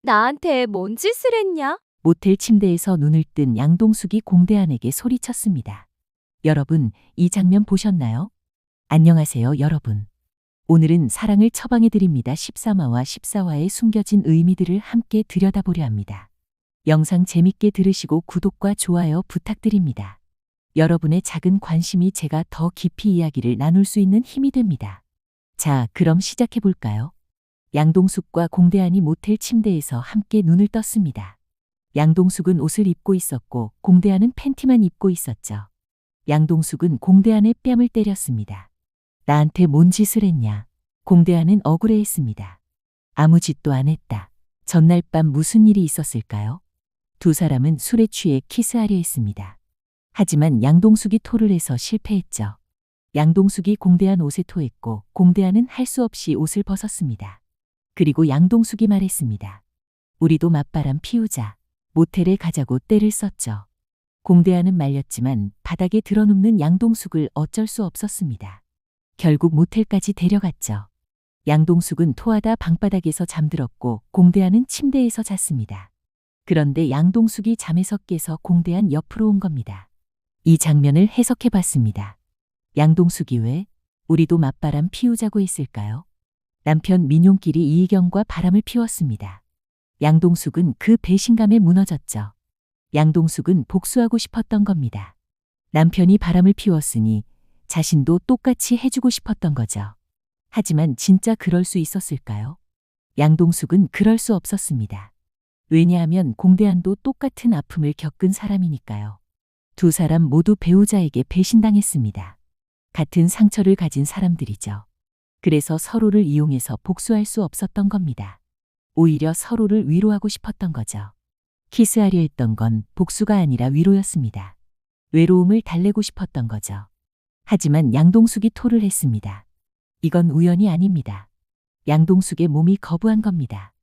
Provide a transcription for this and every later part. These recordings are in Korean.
나한테 뭔 짓을 했냐? 모텔 침대에서 눈을 뜬 양동숙이 공대한에게 소리쳤습니다. 여러분, 이 장면 보셨나요? 안녕하세요, 여러분. 오늘은 사랑을 처방해드립니다. 13화와 14화의 숨겨진 의미들을 함께 들여다보려 합니다. 영상 재밌게 들으시고 구독과 좋아요 부탁드립니다. 여러분의 작은 관심이 제가 더 깊이 이야기를 나눌 수 있는 힘이 됩니다. 자, 그럼 시작해볼까요? 양동숙과 공대한이 모텔 침대에서 함께 눈을 떴습니다. 양동숙은 옷을 입고 있었고 공대한은 팬티만 입고 있었죠. 양동숙은 공대한의 뺨을 때렸습니다. 나한테 뭔 짓을 했냐? 공대한은 억울해했습니다. 아무 짓도 안 했다. 전날 밤 무슨 일이 있었을까요? 두 사람은 술에 취해 키스하려 했습니다. 하지만 양동숙이 토를 해서 실패했죠. 양동숙이 공대한 옷에 토했고 공대한은 할 수 없이 옷을 벗었습니다. 그리고 양동숙이 말했습니다. 우리도 맞바람 피우자. 모텔에 가자고 떼를 썼죠. 공대한은 말렸지만 바닥에 드러눕는 양동숙을 어쩔 수 없었습니다. 결국 모텔까지 데려갔죠. 양동숙은 토하다 방바닥에서 잠들었고 공대한은 침대에서 잤습니다. 그런데 양동숙이 잠에서 깨서 공대한 옆으로 온 겁니다. 이 장면을 해석해 봤습니다. 양동숙이 왜 우리도 맞바람 피우자고 했을까요? 남편 민용길이 이희경과 바람을 피웠습니다. 양동숙은 그 배신감에 무너졌죠. 양동숙은 복수하고 싶었던 겁니다. 남편이 바람을 피웠으니 자신도 똑같이 해주고 싶었던 거죠. 하지만 진짜 그럴 수 있었을까요? 양동숙은 그럴 수 없었습니다. 왜냐하면 공대한도 똑같은 아픔을 겪은 사람이니까요. 두 사람 모두 배우자에게 배신당했습니다. 같은 상처를 가진 사람들이죠. 그래서 서로를 이용해서 복수할 수 없었던 겁니다. 오히려 서로를 위로하고 싶었던 거죠. 키스하려 했던 건 복수가 아니라 위로였습니다. 외로움을 달래고 싶었던 거죠. 하지만 양동숙이 토를 했습니다. 이건 우연이 아닙니다. 양동숙의 몸이 거부한 겁니다.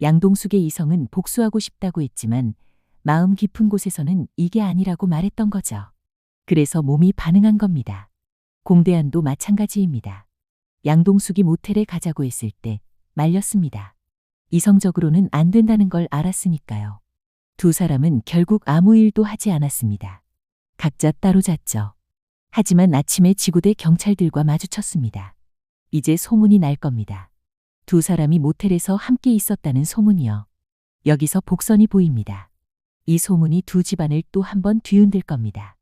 양동숙의 이성은 복수하고 싶다고 했지만 마음 깊은 곳에서는 이게 아니라고 말했던 거죠. 그래서 몸이 반응한 겁니다. 공대한도 마찬가지입니다. 양동숙이 모텔에 가자고 했을 때 말렸습니다. 이성적으로는 안 된다는 걸 알았으니까요. 두 사람은 결국 아무 일도 하지 않았습니다. 각자 따로 잤죠. 하지만 아침에 지구대 경찰들과 마주쳤습니다. 이제 소문이 날 겁니다. 두 사람이 모텔에서 함께 있었다는 소문이요. 여기서 복선이 보입니다. 이 소문이 두 집안을 또 한 번 뒤흔들 겁니다.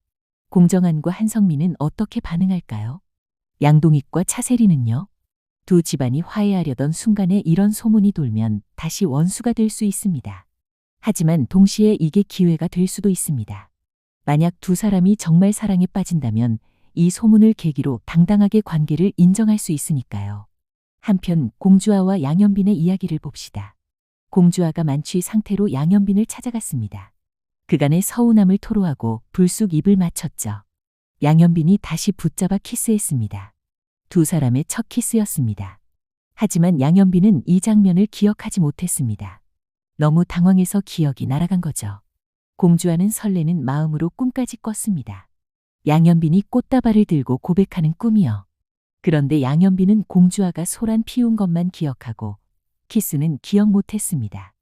공정한과 한성민은 어떻게 반응할까요? 양동익과 차세리는요? 두 집안이 화해하려던 순간에 이런 소문이 돌면 다시 원수가 될 수 있습니다. 하지만 동시에 이게 기회가 될 수도 있습니다. 만약 두 사람이 정말 사랑에 빠진다면 이 소문을 계기로 당당하게 관계를 인정할 수 있으니까요. 한편 공주아와 양현빈의 이야기를 봅시다. 공주아가 만취 상태로 양현빈을 찾아갔습니다. 그간의 서운함을 토로하고 불쑥 입을 맞췄죠. 양현빈이 다시 붙잡아 키스했습니다. 두 사람의 첫 키스였습니다. 하지만 양현빈은 이 장면을 기억하지 못했습니다. 너무 당황해서 기억이 날아간 거죠. 공주아는 설레는 마음으로 꿈까지 꿨습니다. 양현빈이 꽃다발을 들고 고백하는 꿈이요. 그런데 양현빈은 공주아가 소란 피운 것만 기억하고 키스는 기억 못했습니다.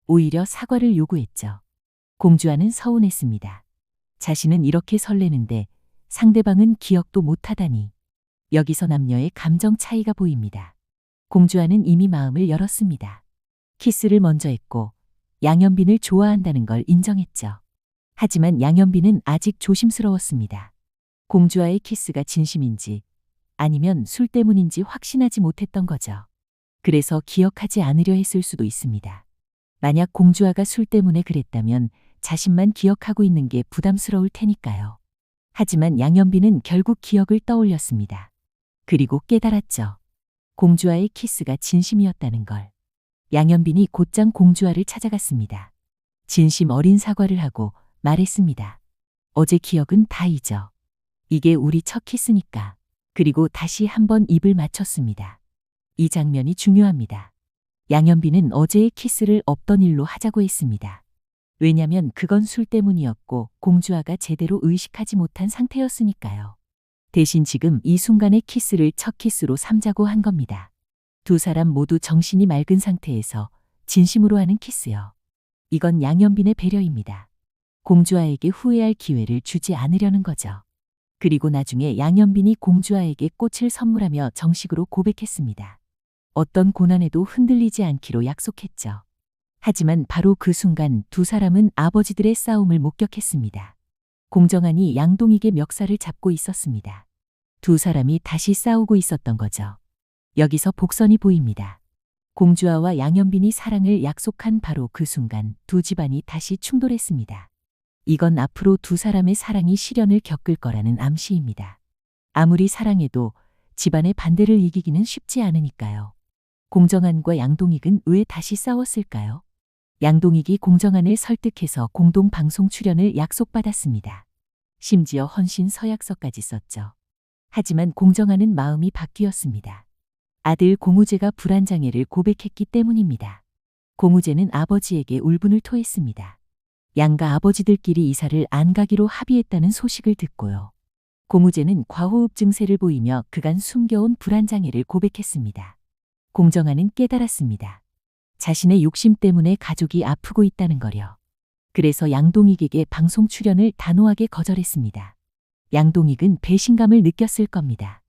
오히려 사과를 요구했죠. 공주아는 서운했습니다. 자신은 이렇게 설레는데 상대방은 기억도 못하다니. 여기서 남녀의 감정 차이가 보입니다. 공주아는 이미 마음을 열었습니다. 키스를 먼저 했고 양현빈을 좋아한다는 걸 인정했죠. 하지만 양현빈은 아직 조심스러웠습니다. 공주아의 키스가 진심인지 아니면 술 때문인지 확신하지 못했던 거죠. 그래서 기억하지 않으려 했을 수도 있습니다. 만약 공주아가 술 때문에 그랬다면 자신만 기억하고 있는 게 부담스러울 테니까요. 하지만 양현빈은 결국 기억을 떠올렸습니다. 그리고 깨달았죠. 공주아의 키스가 진심이었다는 걸. 양현빈이 곧장 공주아를 찾아갔습니다. 진심 어린 사과를 하고 말했습니다. 어제 기억은 다 잊어. 이게 우리 첫 키스니까. 그리고 다시 한번 입을 맞췄습니다. 이 장면이 중요합니다. 양현빈은 어제의 키스를 없던 일로 하자고 했습니다. 왜냐면 그건 술 때문이었고 공주아가 제대로 의식하지 못한 상태였으니까요. 대신 지금 이 순간의 키스를 첫 키스로 삼자고 한 겁니다. 두 사람 모두 정신이 맑은 상태에서 진심으로 하는 키스요. 이건 양현빈의 배려입니다. 공주아에게 후회할 기회를 주지 않으려는 거죠. 그리고 나중에 양현빈이 공주아에게 꽃을 선물하며 정식으로 고백했습니다. 어떤 고난에도 흔들리지 않기로 약속했죠. 하지만 바로 그 순간 두 사람은 아버지들의 싸움을 목격했습니다. 공정한이 양동익의 멱살을 잡고 있었습니다. 두 사람이 다시 싸우고 있었던 거죠. 여기서 복선이 보입니다. 공주아와 양현빈이 사랑을 약속한 바로 그 순간 두 집안이 다시 충돌했습니다. 이건 앞으로 두 사람의 사랑이 시련을 겪을 거라는 암시입니다. 아무리 사랑해도 집안의 반대를 이기기는 쉽지 않으니까요. 공정한과 양동익은 왜 다시 싸웠을까요? 양동익이 공정한을 설득해서 공동 방송 출연을 약속받았습니다. 심지어 헌신 서약서까지 썼죠. 하지만 공정한은 마음이 바뀌었습니다. 아들 공우재가 불안장애를 고백했기 때문입니다. 공우재는 아버지에게 울분을 토했습니다. 양가 아버지들끼리 이사를 안 가기로 합의했다는 소식을 듣고요. 공우재는 과호흡 증세를 보이며 그간 숨겨온 불안장애를 고백했습니다. 공정한은 깨달았습니다. 자신의 욕심 때문에 가족이 아프고 있다는 거려. 그래서 양동익에게 방송 출연을 단호하게 거절했습니다. 양동익은 배신감을 느꼈을 겁니다.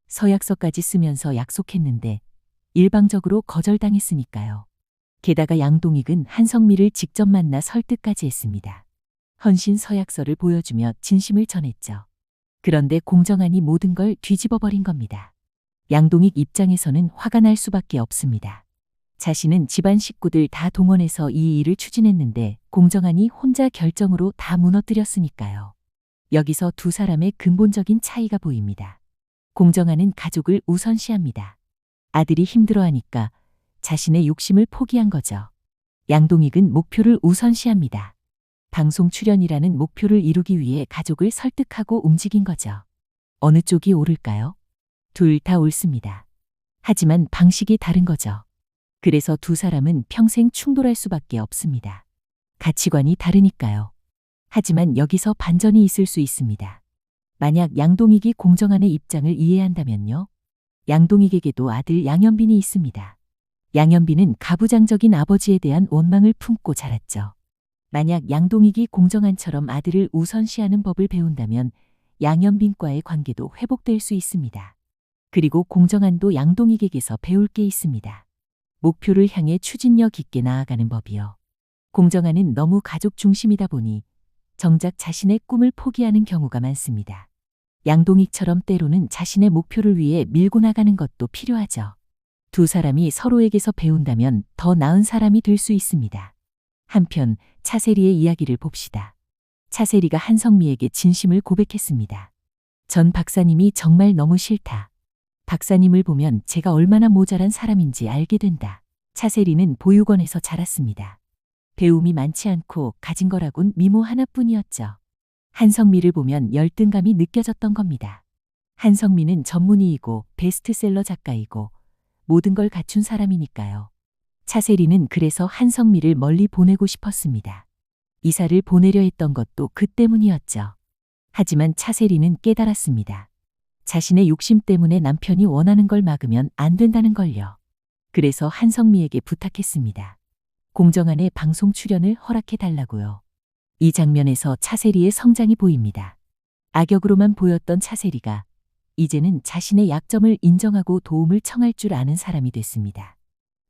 서약서까지 쓰면서 약속했는데 일방적으로 거절당했으니까요. 게다가 양동익은 한성미를 직접 만나 설득까지 했습니다. 헌신 서약서를 보여주며 진심을 전했죠. 그런데 공정한이 모든 걸 뒤집어버린 겁니다. 양동익 입장에서는 화가 날 수밖에 없습니다. 자신은 집안 식구들 다 동원해서 이 일을 추진했는데 공정한이 혼자 결정으로 다 무너뜨렸으니까요. 여기서 두 사람의 근본적인 차이가 보입니다. 공정한은 가족을 우선시합니다. 아들이 힘들어하니까 자신의 욕심을 포기한 거죠. 양동익은 목표를 우선시합니다. 방송 출연이라는 목표를 이루기 위해 가족을 설득하고 움직인 거죠. 어느 쪽이 옳을까요? 둘 다 옳습니다. 하지만 방식이 다른 거죠. 그래서 두 사람은 평생 충돌할 수밖에 없습니다. 가치관이 다르니까요. 하지만 여기서 반전이 있을 수 있습니다. 만약 양동익이 공정한의 입장을 이해한다면요. 양동익에게도 아들 양현빈이 있습니다. 양현빈은 가부장적인 아버지에 대한 원망을 품고 자랐죠. 만약 양동익이 공정한처럼 아들을 우선시하는 법을 배운다면 양현빈과의 관계도 회복될 수 있습니다. 그리고 공정한도 양동익에게서 배울 게 있습니다. 목표를 향해 추진력 있게 나아가는 법이요. 공정한은 너무 가족 중심이다 보니 정작 자신의 꿈을 포기하는 경우가 많습니다. 양동익처럼 때로는 자신의 목표를 위해 밀고 나가는 것도 필요하죠. 두 사람이 서로에게서 배운다면 더 나은 사람이 될 수 있습니다. 한편 차세리의 이야기를 봅시다. 차세리가 한성미에게 진심을 고백했습니다. 전 박사님이 정말 너무 싫다. 박사님을 보면 제가 얼마나 모자란 사람인지 알게 된다. 차세리는 보육원에서 자랐습니다. 배움이 많지 않고 가진 거라곤 미모 하나뿐이었죠. 한성미를 보면 열등감이 느껴졌던 겁니다. 한성미는 전문의이고 베스트셀러 작가이고 모든 걸 갖춘 사람이니까요. 차세리는 그래서 한성미를 멀리 보내고 싶었습니다. 이사를 보내려 했던 것도 그 때문이었죠. 하지만 차세리는 깨달았습니다. 자신의 욕심 때문에 남편이 원하는 걸 막으면 안 된다는 걸요. 그래서 한성미에게 부탁했습니다. 공정한의 방송 출연을 허락해 달라고요. 이 장면에서 차세리의 성장이 보입니다. 악역으로만 보였던 차세리가 이제는 자신의 약점을 인정하고 도움을 청할 줄 아는 사람이 됐습니다.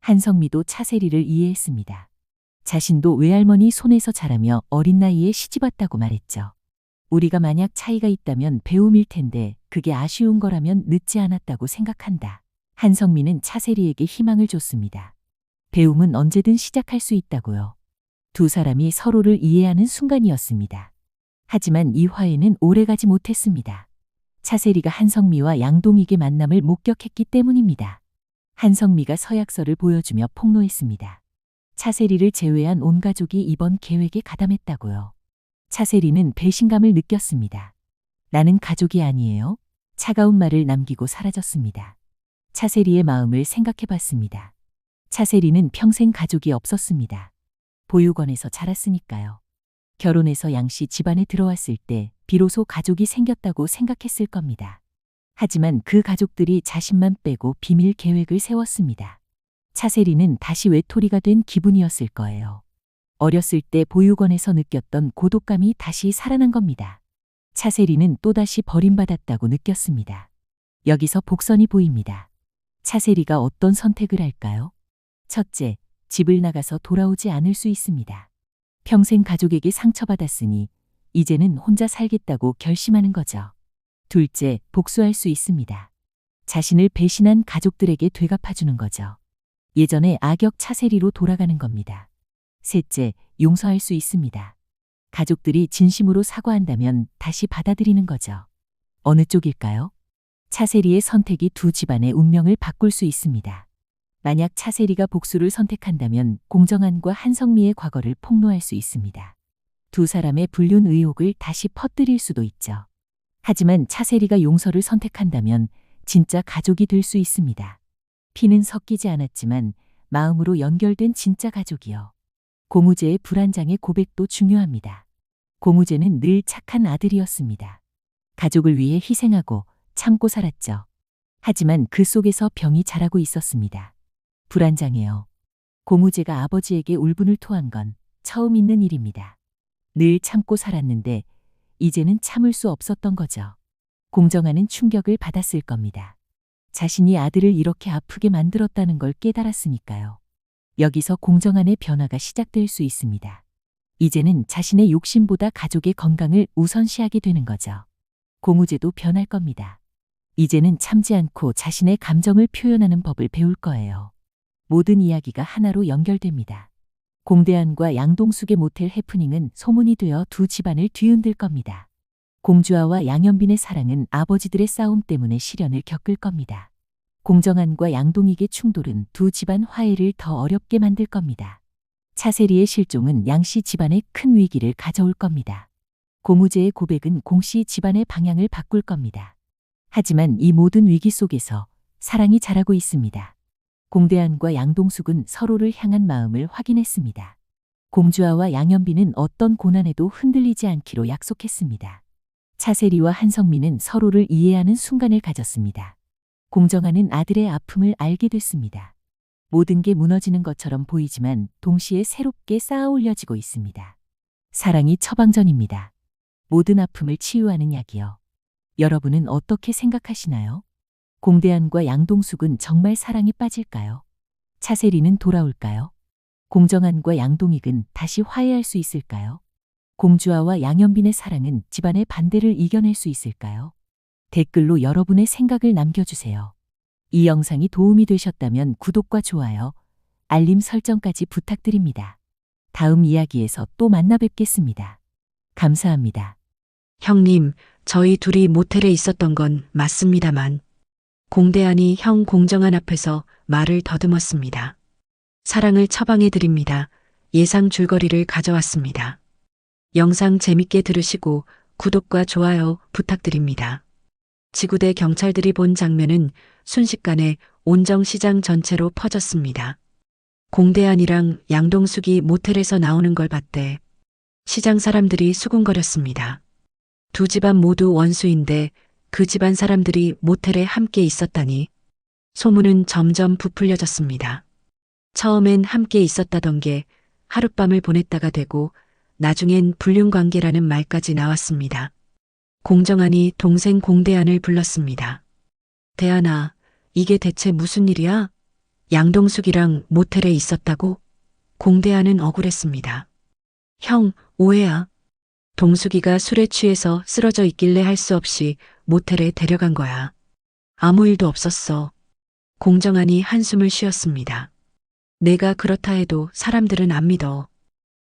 한성미도 차세리를 이해했습니다. 자신도 외할머니 손에서 자라며 어린 나이에 시집왔다고 말했죠. 우리가 만약 차이가 있다면 배움일 텐데 그게 아쉬운 거라면 늦지 않았다고 생각한다. 한성미는 차세리에게 희망을 줬습니다. 배움은 언제든 시작할 수 있다고요. 두 사람이 서로를 이해하는 순간이었습니다. 하지만 이 화해는 오래가지 못했습니다. 차세리가 한성미와 양동익의 만남을 목격했기 때문입니다. 한성미가 서약서를 보여주며 폭로했습니다. 차세리를 제외한 온 가족이 이번 계획에 가담했다고요. 차세리는 배신감을 느꼈습니다. 나는 가족이 아니에요. 차가운 말을 남기고 사라졌습니다. 차세리의 마음을 생각해 봤습니다. 차세리는 평생 가족이 없었습니다. 보육원에서 자랐으니까요. 결혼해서 양씨 집안에 들어왔을 때 비로소 가족이 생겼다고 생각했을 겁니다. 하지만 그 가족들이 자신만 빼고 비밀 계획을 세웠습니다. 차세리는 다시 외톨이가 된 기분이었을 거예요. 어렸을 때 보육원에서 느꼈던 고독감이 다시 살아난 겁니다. 차세리는 또다시 버림받았다고 느꼈습니다. 여기서 복선이 보입니다. 차세리가 어떤 선택을 할까요? 첫째, 집을 나가서 돌아오지 않을 수 있습니다. 평생 가족에게 상처받았으니 이제는 혼자 살겠다고 결심하는 거죠. 둘째, 복수할 수 있습니다. 자신을 배신한 가족들에게 되갚아주는 거죠. 예전의 악역 차세리로 돌아가는 겁니다. 셋째, 용서할 수 있습니다. 가족들이 진심으로 사과한다면 다시 받아들이는 거죠. 어느 쪽일까요? 차세리의 선택이 두 집안의 운명을 바꿀 수 있습니다. 만약 차세리가 복수를 선택한다면 공정한과 한성미의 과거를 폭로할 수 있습니다. 두 사람의 불륜 의혹을 다시 퍼뜨릴 수도 있죠. 하지만 차세리가 용서를 선택한다면 진짜 가족이 될 수 있습니다. 피는 섞이지 않았지만 마음으로 연결된 진짜 가족이요. 고무재의 불안장의 고백도 중요합니다. 고무재는 늘 착한 아들이었습니다. 가족을 위해 희생하고 참고 살았죠. 하지만 그 속에서 병이 자라고 있었습니다. 불안장해요. 고무재가 아버지에게 울분을 토한 건 처음 있는 일입니다. 늘 참고 살았는데 이제는 참을 수 없었던 거죠. 공정하는 충격을 받았을 겁니다. 자신이 아들을 이렇게 아프게 만들었다는 걸 깨달았으니까요. 여기서 공정한의 변화가 시작될 수 있습니다. 이제는 자신의 욕심보다 가족의 건강을 우선시하게 되는 거죠. 고무재도 변할 겁니다. 이제는 참지 않고 자신의 감정을 표현하는 법을 배울 거예요. 모든 이야기가 하나로 연결됩니다. 공대안과 양동숙의 모텔 해프닝은 소문이 되어 두 집안을 뒤흔들 겁니다. 공주아와 양현빈의 사랑은 아버지들의 싸움 때문에 시련을 겪을 겁니다. 공정한과 양동익의 충돌은 두 집안 화해를 더 어렵게 만들 겁니다. 차세리의 실종은 양씨 집안에 큰 위기를 가져올 겁니다. 고무재의 고백은 공씨 집안의 방향을 바꿀 겁니다. 하지만 이 모든 위기 속에서 사랑이 자라고 있습니다. 공대안과 양동숙은 서로를 향한 마음을 확인했습니다. 공주아와 양현빈은 어떤 고난에도 흔들리지 않기로 약속했습니다. 차세리와 한성민은 서로를 이해하는 순간을 가졌습니다. 공정한은 아들의 아픔을 알게 됐습니다. 모든 게 무너지는 것처럼 보이지만 동시에 새롭게 쌓아 올려지고 있습니다. 사랑이 처방전입니다. 모든 아픔을 치유하는 약이요. 여러분은 어떻게 생각하시나요? 공대안과 양동숙은 정말 사랑에 빠질까요? 차세리는 돌아올까요? 공정한과 양동익은 다시 화해할 수 있을까요? 공주아와 양현빈의 사랑은 집안의 반대를 이겨낼 수 있을까요? 댓글로 여러분의 생각을 남겨주세요. 이 영상이 도움이 되셨다면 구독과 좋아요, 알림 설정까지 부탁드립니다. 다음 이야기에서 또 만나 뵙겠습니다. 감사합니다. 형님, 저희 둘이 모텔에 있었던 건 맞습니다만 공대안이 형 공정한 앞에서 말을 더듬었습니다. 사랑을 처방해 드립니다. 예상 줄거리를 가져왔습니다. 영상 재밌게 들으시고 구독과 좋아요 부탁드립니다. 지구대 경찰들이 본 장면은 순식간에 온정시장 전체로 퍼졌습니다. 공대안이랑 양동숙이 모텔에서 나오는 걸 봤대. 시장 사람들이 수군거렸습니다. 두 집안 모두 원수인데 그 집안 사람들이 모텔에 함께 있었다니. 소문은 점점 부풀려졌습니다. 처음엔 함께 있었다던 게 하룻밤을 보냈다가 되고 나중엔 불륜관계라는 말까지 나왔습니다. 공정한이 동생 공대안을 불렀습니다. 대안아, 이게 대체 무슨 일이야? 양동숙이랑 모텔에 있었다고? 공대안은 억울했습니다. 형, 오해야. 동숙이가 술에 취해서 쓰러져 있길래 할 수 없이 모텔에 데려간 거야. 아무 일도 없었어. 공정한이 한숨을 쉬었습니다. 내가 그렇다 해도 사람들은 안 믿어.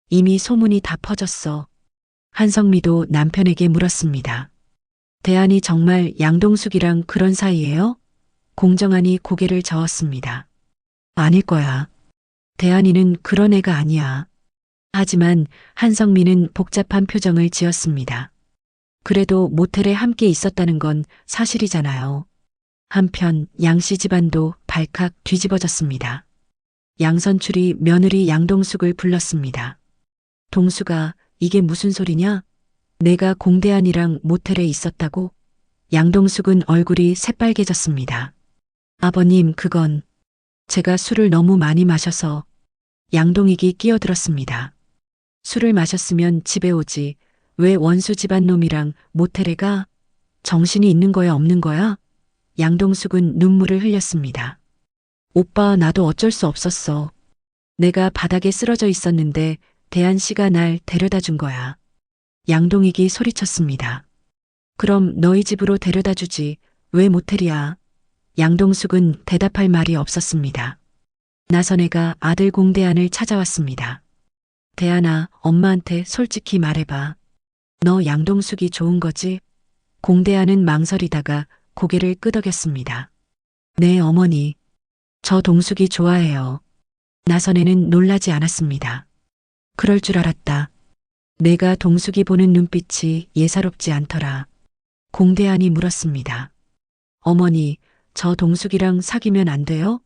이미 소문이 다 퍼졌어. 한성미도 남편에게 물었습니다. 대안이 정말 양동숙이랑 그런 사이예요? 공정한이 고개를 저었습니다. 아닐 거야. 대안이는 그런 애가 아니야. 하지만 한성미는 복잡한 표정을 지었습니다. 그래도 모텔에 함께 있었다는 건 사실이잖아요. 한편 양씨 집안도 발칵 뒤집어졌습니다. 양선출이 며느리 양동숙을 불렀습니다. 동숙아, 이게 무슨 소리냐? 내가 공대안이랑 모텔에 있었다고? 양동숙은 얼굴이 새빨개졌습니다. 아버님, 그건 제가 술을 너무 많이 마셔서 양동익이 끼어들었습니다. 술을 마셨으면 집에 오지. 왜 원수 집안 놈이랑 모텔에 가? 정신이 있는 거야, 없는 거야? 양동숙은 눈물을 흘렸습니다. 오빠, 나도 어쩔 수 없었어. 내가 바닥에 쓰러져 있었는데 대한 씨가 날 데려다 준 거야. 양동익이 소리쳤습니다. 그럼 너희 집으로 데려다 주지. 왜 모텔이야? 양동숙은 대답할 말이 없었습니다. 나선애가 아들 공대안을 찾아왔습니다. 대안아, 엄마한테 솔직히 말해봐. 너 양동숙이 좋은 거지? 공대안은 망설이다가 고개를 끄덕였습니다. 네, 어머니. 저 동숙이 좋아해요. 나선애는 놀라지 않았습니다. 그럴 줄 알았다. 내가 동숙이 보는 눈빛이 예사롭지 않더라. 공대안이 물었습니다. 어머니, 저 동숙이랑 사귀면 안 돼요?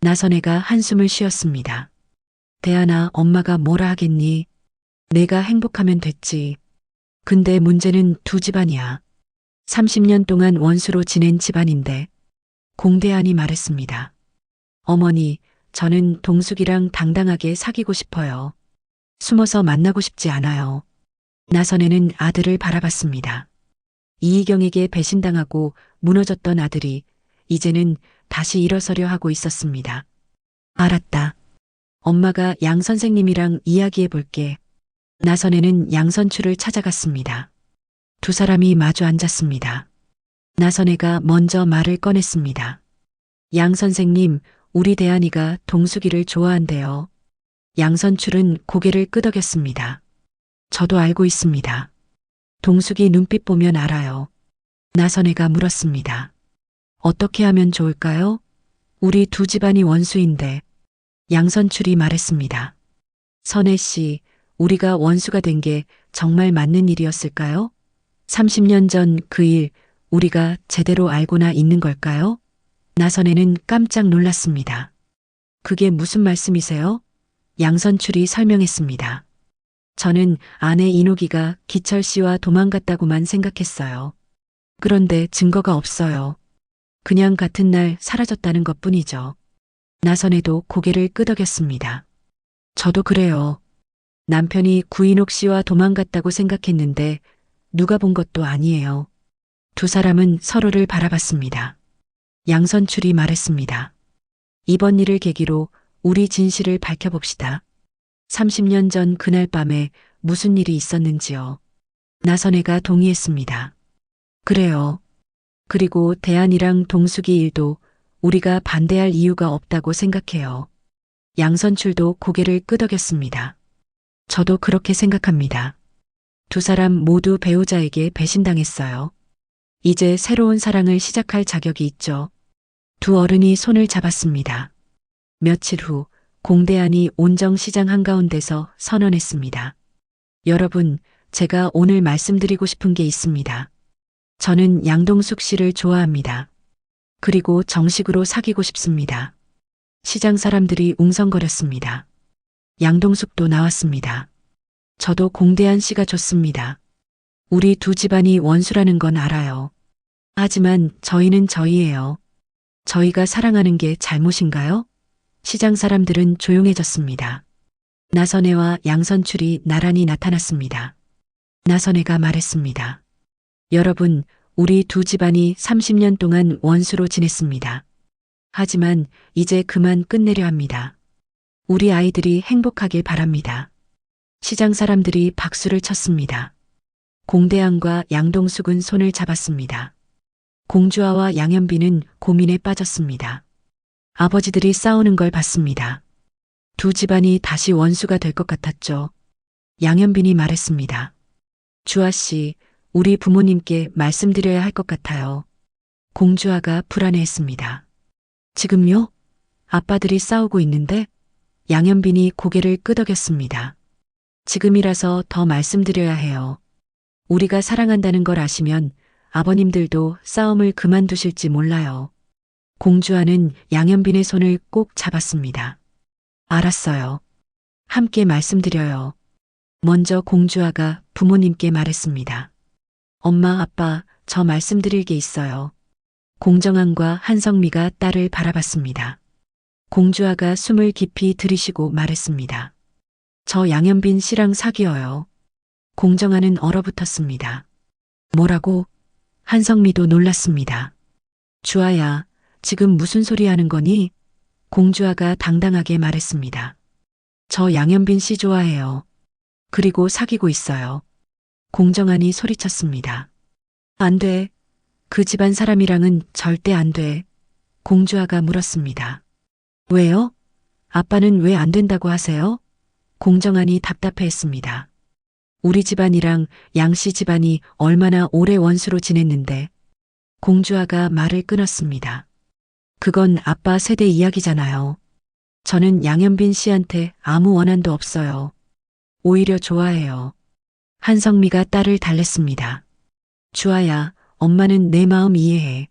나선애가 한숨을 쉬었습니다. 대안아, 엄마가 뭐라 하겠니? 내가 행복하면 됐지. 근데 문제는 두 집안이야. 30년 동안 원수로 지낸 집안인데. 공대안이 말했습니다. 어머니, 저는 동숙이랑 당당하게 사귀고 싶어요. 숨어서 만나고 싶지 않아요. 나선애는 아들을 바라봤습니다. 이희경에게 배신당하고 무너졌던 아들이 이제는 다시 일어서려 하고 있었습니다. 알았다. 엄마가 양 선생님이랑 이야기해 볼게. 나선애는 양선추를 찾아갔습니다. 두 사람이 마주 앉았습니다. 나선애가 먼저 말을 꺼냈습니다. 양 선생님, 우리 대안이가 동숙이를 좋아한대요. 양선출은 고개를 끄덕였습니다. 저도 알고 있습니다. 동숙이 눈빛 보면 알아요. 나선애가 물었습니다. 어떻게 하면 좋을까요? 우리 두 집안이 원수인데. 양선출이 말했습니다. 선애 씨, 우리가 원수가 된 게 정말 맞는 일이었을까요? 30년 전 그 일, 우리가 제대로 알고나 있는 걸까요? 나선애는 깜짝 놀랐습니다. 그게 무슨 말씀이세요? 양선출이 설명했습니다. 저는 아내 인옥이가 기철 씨와 도망갔다고만 생각했어요. 그런데 증거가 없어요. 그냥 같은 날 사라졌다는 것뿐이죠. 나선애도 고개를 끄덕였습니다. 저도 그래요. 남편이 구인옥 씨와 도망갔다고 생각했는데 누가 본 것도 아니에요. 두 사람은 서로를 바라봤습니다. 양선출이 말했습니다. 이번 일을 계기로 우리 진실을 밝혀봅시다. 30년 전 그날 밤에 무슨 일이 있었는지요. 나선애가 동의했습니다. 그래요. 그리고 대안이랑 동숙이 일도 우리가 반대할 이유가 없다고 생각해요. 양선출도 고개를 끄덕였습니다. 저도 그렇게 생각합니다. 두 사람 모두 배우자에게 배신당했어요. 이제 새로운 사랑을 시작할 자격이 있죠. 두 어른이 손을 잡았습니다. 며칠 후 공대안이 온정시장 한가운데서 선언했습니다. 여러분, 제가 오늘 말씀드리고 싶은 게 있습니다. 저는 양동숙 씨를 좋아합니다. 그리고 정식으로 사귀고 싶습니다. 시장 사람들이 웅성거렸습니다. 양동숙도 나왔습니다. 저도 공대안 씨가 좋습니다. 우리 두 집안이 원수라는 건 알아요. 하지만 저희는 저희예요. 저희가 사랑하는 게 잘못인가요? 시장 사람들은 조용해졌습니다. 나선애와 양선출이 나란히 나타났습니다. 나선애가 말했습니다. 여러분, 우리 두 집안이 30년 동안 원수로 지냈습니다. 하지만 이제 그만 끝내려 합니다. 우리 아이들이 행복하길 바랍니다. 시장 사람들이 박수를 쳤습니다. 공대안과 양동숙은 손을 잡았습니다. 공주아와 양현빈은 고민에 빠졌습니다. 아버지들이 싸우는 걸 봤습니다. 두 집안이 다시 원수가 될 것 같았죠. 양현빈이 말했습니다. 주아 씨, 우리 부모님께 말씀드려야 할 것 같아요. 공주아가 불안해했습니다. 지금요? 아빠들이 싸우고 있는데? 양현빈이 고개를 끄덕였습니다. 지금이라서 더 말씀드려야 해요. 우리가 사랑한다는 걸 아시면 아버님들도 싸움을 그만두실지 몰라요. 공주아는 양현빈의 손을 꼭 잡았습니다. 알았어요. 함께 말씀드려요. 먼저 공주아가 부모님께 말했습니다. 엄마, 아빠, 저 말씀드릴 게 있어요. 공정한과 한성미가 딸을 바라봤습니다. 공주아가 숨을 깊이 들이쉬고 말했습니다. 저 양현빈 씨랑 사귀어요. 공정아는 얼어붙었습니다. 뭐라고? 한성미도 놀랐습니다. 주아야, 지금 무슨 소리 하는 거니? 공주아가 당당하게 말했습니다. 저 양현빈 씨 좋아해요. 그리고 사귀고 있어요. 공정안이 소리쳤습니다. 안 돼. 그 집안 사람이랑은 절대 안 돼. 공주아가 물었습니다. 왜요? 아빠는 왜 안 된다고 하세요? 공정안이 답답해했습니다. 우리 집안이랑 양씨 집안이 얼마나 오래 원수로 지냈는데. 공주아가 말을 끊었습니다. 그건 아빠 세대 이야기잖아요. 저는 양현빈 씨한테 아무 원한도 없어요. 오히려 좋아해요. 한성미가 딸을 달랬습니다. 주아야, 엄마는 내 마음 이해해.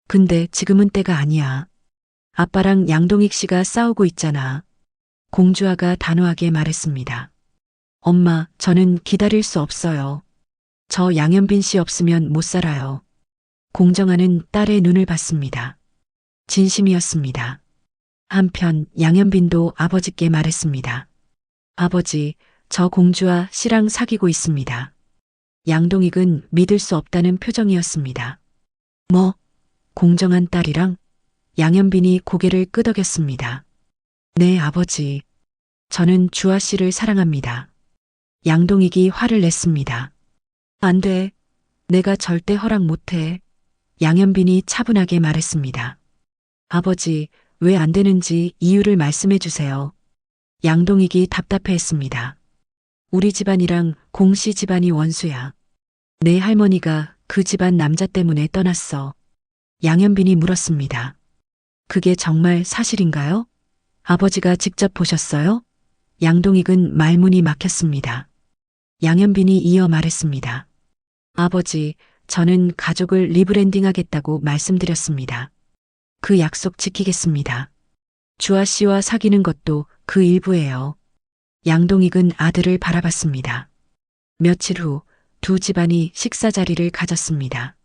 근데 지금은 때가 아니야. 아빠랑 양동익 씨가 싸우고 있잖아. 공주아가 단호하게 말했습니다. 엄마, 저는 기다릴 수 없어요. 저 양현빈 씨 없으면 못 살아요. 공정아는 딸의 눈을 봤습니다. 진심이었습니다. 한편 양현빈도 아버지께 말했습니다. 아버지, 저 공주아 씨랑 사귀고 있습니다. 양동익은 믿을 수 없다는 표정이었습니다. 뭐? 공정한 딸이랑? 양현빈이 고개를 끄덕였습니다. 네, 아버지. 저는 주아 씨를 사랑합니다. 양동익이 화를 냈습니다. 안 돼. 내가 절대 허락 못해. 양현빈이 차분하게 말했습니다. 아버지, 왜 안 되는지 이유를 말씀해 주세요. 양동익이 답답해했습니다. 우리 집안이랑 공씨 집안이 원수야. 내 할머니가 그 집안 남자 때문에 떠났어. 양현빈이 물었습니다. 그게 정말 사실인가요? 아버지가 직접 보셨어요? 양동익은 말문이 막혔습니다. 양현빈이 이어 말했습니다. 아버지, 저는 가족을 리브랜딩하겠다고 말씀드렸습니다. 그 약속 지키겠습니다. 주아 씨와 사귀는 것도 그 일부예요. 양동익은 아들을 바라봤습니다. 며칠 후 두 집안이 식사 자리를 가졌습니다.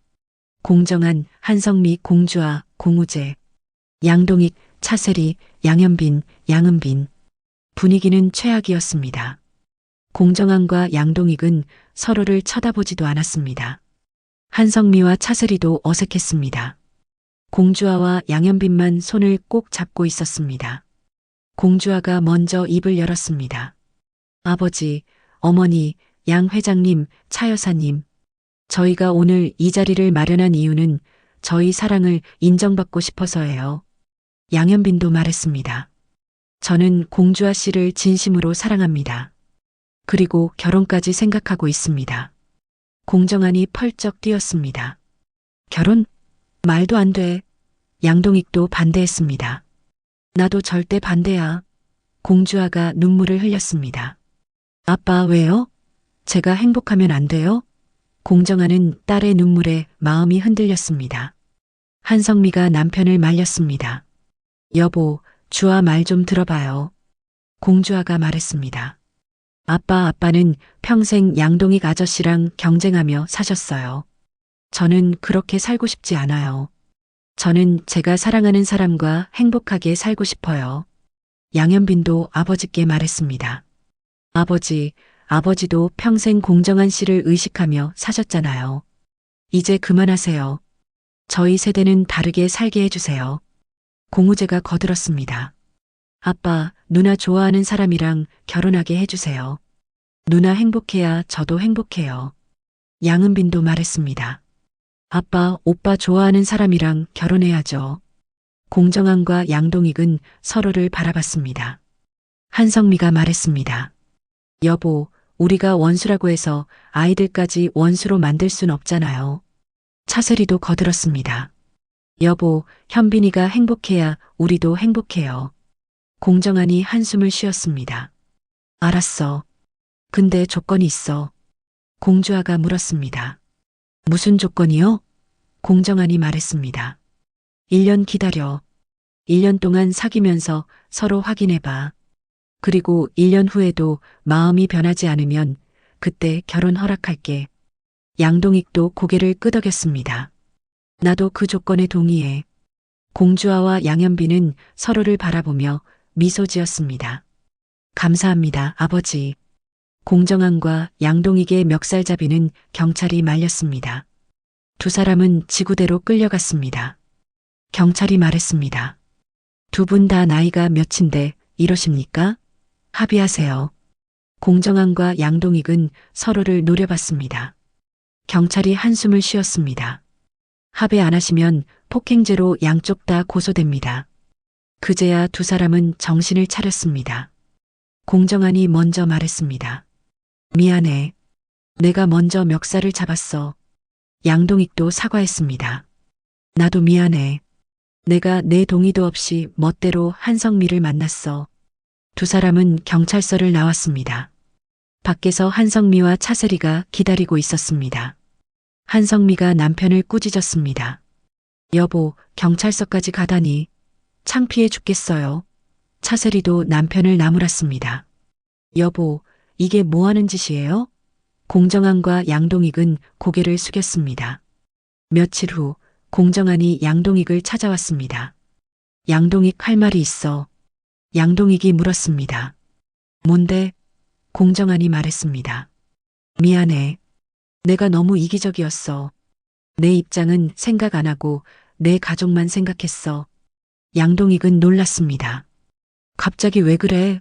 공정한, 한성미, 공주아, 공우재, 양동익, 차세리, 양현빈, 양은빈. 분위기는 최악이었습니다. 공정한과 양동익은 서로를 쳐다보지도 않았습니다. 한성미와 차세리도 어색했습니다. 공주아와 양현빈만 손을 꼭 잡고 있었습니다. 공주아가 먼저 입을 열었습니다. 아버지, 어머니, 양 회장님, 차 여사님. 저희가 오늘 이 자리를 마련한 이유는 저희 사랑을 인정받고 싶어서예요. 양현빈도 말했습니다. 저는 공주아 씨를 진심으로 사랑합니다. 그리고 결혼까지 생각하고 있습니다. 공정안이 펄쩍 뛰었습니다. 결혼? 말도 안 돼. 양동익도 반대했습니다. 나도 절대 반대야. 공주아가 눈물을 흘렸습니다. 아빠 왜요? 제가 행복하면 안 돼요? 공정아는 딸의 눈물에 마음이 흔들렸습니다. 한성미가 남편을 말렸습니다. 여보, 주아 말 좀 들어봐요. 공주아가 말했습니다. 아빠는 평생 양동익 아저씨랑 경쟁하며 사셨어요. 저는 그렇게 살고 싶지 않아요. 저는 제가 사랑하는 사람과 행복하게 살고 싶어요. 양현빈도 아버지께 말했습니다. 아버지도 평생 공정한 씨를 의식하며 사셨잖아요. 이제 그만하세요. 저희 세대는 다르게 살게 해주세요. 공우재가 거들었습니다. 아빠, 누나 좋아하는 사람이랑 결혼하게 해주세요. 누나 행복해야 저도 행복해요. 양은빈도 말했습니다. 아빠, 오빠 좋아하는 사람이랑 결혼해야죠. 공정한과 양동익은 서로를 바라봤습니다. 한성미가 말했습니다. 여보, 우리가 원수라고 해서 아이들까지 원수로 만들 순 없잖아요. 차세리도 거들었습니다. 여보, 현빈이가 행복해야 우리도 행복해요. 공정한이 한숨을 쉬었습니다. 알았어. 근데 조건이 있어. 공주아가 물었습니다. 무슨 조건이요? 공정한이 말했습니다. 1년 기다려. 1년 동안 사귀면서 서로 확인해봐. 그리고 1년 후에도 마음이 변하지 않으면 그때 결혼 허락할게. 양동익도 고개를 끄덕였습니다. 나도 그 조건에 동의해. 공주아와 양현비는 서로를 바라보며 미소 지었습니다. 감사합니다, 아버지. 공정한과 양동익의 멱살잡이는 경찰이 말렸습니다. 두 사람은 지구대로 끌려갔습니다. 경찰이 말했습니다. 두 분 다 나이가 몇인데 이러십니까? 합의하세요. 공정한과 양동익은 서로를 노려봤습니다. 경찰이 한숨을 쉬었습니다. 합의 안 하시면 폭행죄로 양쪽 다 고소됩니다. 그제야 두 사람은 정신을 차렸습니다. 공정한이 먼저 말했습니다. 미안해. 내가 먼저 멱살을 잡았어. 양동익도 사과했습니다. 나도 미안해. 내가 내 동의도 없이 멋대로 한성미를 만났어. 두 사람은 경찰서를 나왔습니다. 밖에서 한성미와 차세리가 기다리고 있었습니다. 한성미가 남편을 꾸짖었습니다. 여보, 경찰서까지 가다니. 창피해 죽겠어요. 차세리도 남편을 나무랐습니다. 여보, 이게 뭐 하는 짓이에요? 공정한과 양동익은 고개를 숙였습니다. 며칠 후 공정한이 양동익을 찾아왔습니다. 양동익 할 말이 있어. 양동익이 물었습니다. 뭔데? 공정한이 말했습니다. 미안해. 내가 너무 이기적이었어. 내 입장은 생각 안 하고 내 가족만 생각했어. 양동익은 놀랐습니다. 갑자기 왜 그래?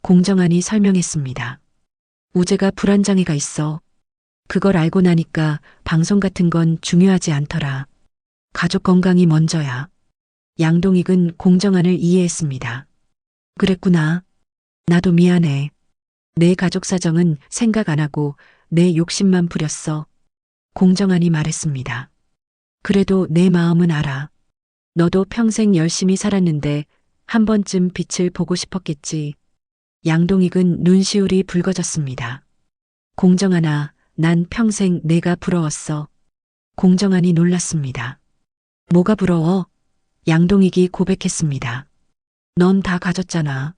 공정한이 설명했습니다. 우재가 불안장애가 있어. 그걸 알고 나니까 방송 같은 건 중요하지 않더라. 가족 건강이 먼저야. 양동익은 공정한을 이해했습니다. 그랬구나. 나도 미안해. 내 가족 사정은 생각 안 하고 내 욕심만 부렸어. 공정한이 말했습니다. 그래도 내 마음은 알아. 너도 평생 열심히 살았는데 한 번쯤 빛을 보고 싶었겠지. 양동익은 눈시울이 붉어졌습니다. 공정한아, 난 평생 내가 부러웠어. 공정한이 놀랐습니다. 뭐가 부러워? 양동익이 고백했습니다. 넌 다 가졌잖아.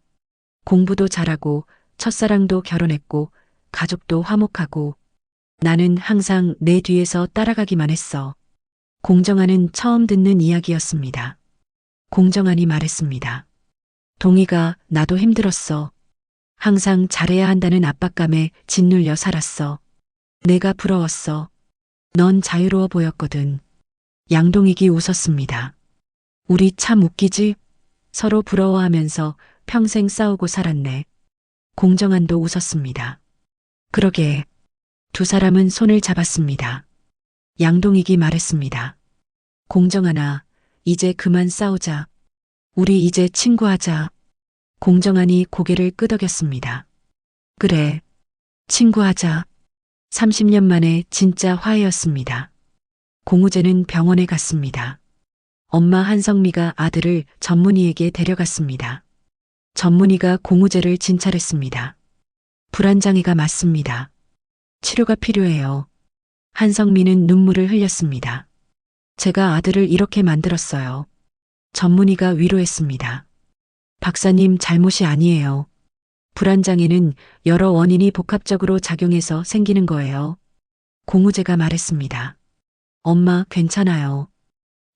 공부도 잘하고 첫사랑도 결혼했고 가족도 화목하고 나는 항상 내 뒤에서 따라가기만 했어. 공정한은 처음 듣는 이야기였습니다. 공정한이 말했습니다. 동희가 나도 힘들었어. 항상 잘해야 한다는 압박감에 짓눌려 살았어. 내가 부러웠어. 넌 자유로워 보였거든. 양동익이 웃었습니다. 우리 참 웃기지? 서로 부러워하면서 평생 싸우고 살았네. 공정한도 웃었습니다. 그러게. 두 사람은 손을 잡았습니다. 양동익이 말했습니다. 공정한아, 이제 그만 싸우자. 우리 이제 친구하자. 공정한이 고개를 끄덕였습니다. 그래. 친구하자. 30년 만에 진짜 화해였습니다. 공우재는 병원에 갔습니다. 엄마 한성미가 아들을 전문의에게 데려갔습니다. 전문의가 공우재를 진찰했습니다. 불안장애가 맞습니다. 치료가 필요해요. 한성미는 눈물을 흘렸습니다. 제가 아들을 이렇게 만들었어요. 전문의가 위로했습니다. 박사님 잘못이 아니에요. 불안장애는 여러 원인이 복합적으로 작용해서 생기는 거예요. 공우재가 말했습니다. 엄마 괜찮아요.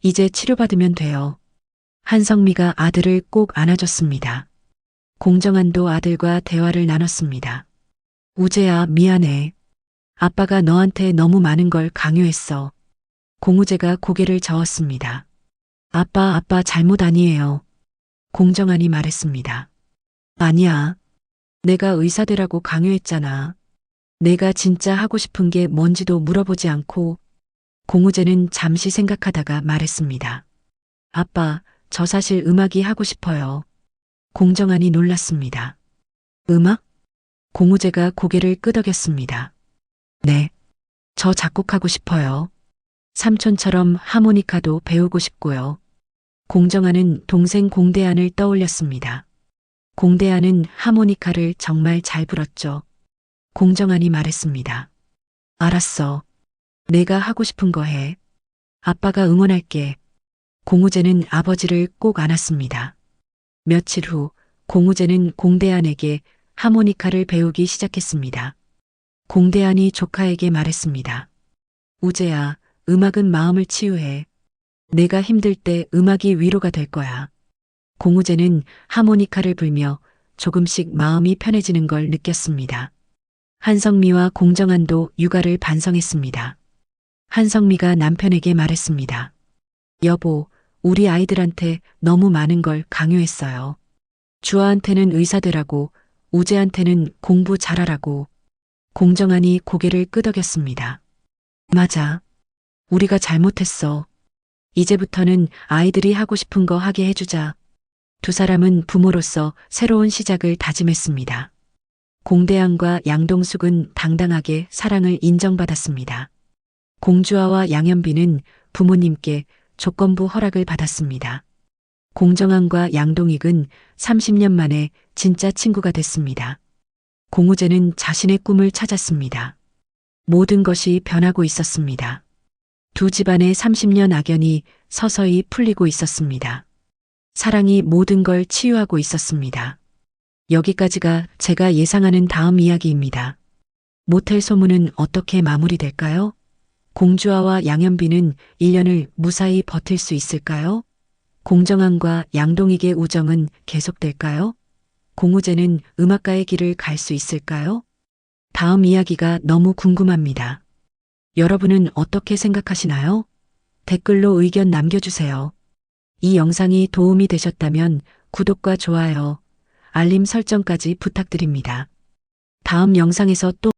이제 치료받으면 돼요. 한성미가 아들을 꼭 안아줬습니다. 공정한도 아들과 대화를 나눴습니다. 우재야, 미안해. 아빠가 너한테 너무 많은 걸 강요했어. 공우재가 고개를 저었습니다. 아빠 잘못 아니에요. 공정한이 말했습니다. 아니야. 내가 의사 되라고 강요했잖아. 내가 진짜 하고 싶은 게 뭔지도 물어보지 않고. 공우재는 잠시 생각하다가 말했습니다. 아빠, 저 사실 음악이 하고 싶어요. 공정한이 놀랐습니다. 음악? 공우재가 고개를 끄덕였습니다. 네. 저 작곡하고 싶어요. 삼촌처럼 하모니카도 배우고 싶고요. 공정한은 동생 공대한을 떠올렸습니다. 공대한은 하모니카를 정말 잘 불었죠. 공정한이 말했습니다. 알았어. 내가 하고 싶은 거 해. 아빠가 응원할게. 공우재는 아버지를 꼭 안았습니다. 며칠 후 공우재는 공대한에게 하모니카를 배우기 시작했습니다. 공대한이 조카에게 말했습니다. 우재야, 음악은 마음을 치유해. 내가 힘들 때 음악이 위로가 될 거야. 공우제는 하모니카를 불며 조금씩 마음이 편해지는 걸 느꼈습니다. 한성미와 공정한도 육아를 반성했습니다. 한성미가 남편에게 말했습니다. 여보, 우리 아이들한테 너무 많은 걸 강요했어요. 주아한테는 의사 되라고, 우재한테는 공부 잘하라고. 공정한이 고개를 끄덕였습니다. 맞아. 우리가 잘못했어. 이제부터는 아이들이 하고 싶은 거 하게 해주자. 두 사람은 부모로서 새로운 시작을 다짐했습니다. 공대항과 양동숙은 당당하게 사랑을 인정받았습니다. 공주아와 양현비는 부모님께 조건부 허락을 받았습니다. 공정한과 양동익은 30년 만에 진짜 친구가 됐습니다. 공우제는 자신의 꿈을 찾았습니다. 모든 것이 변하고 있었습니다. 두 집안의 30년 악연이 서서히 풀리고 있었습니다. 사랑이 모든 걸 치유하고 있었습니다. 여기까지가 제가 예상하는 다음 이야기입니다. 모텔 소문은 어떻게 마무리될까요? 공주아와 양현비는 1년을 무사히 버틸 수 있을까요? 공정한과 양동익의 우정은 계속될까요? 공우제는 음악가의 길을 갈 수 있을까요? 다음 이야기가 너무 궁금합니다. 여러분은 어떻게 생각하시나요? 댓글로 의견 남겨주세요. 이 영상이 도움이 되셨다면 구독과 좋아요, 알림 설정까지 부탁드립니다. 다음 영상에서 또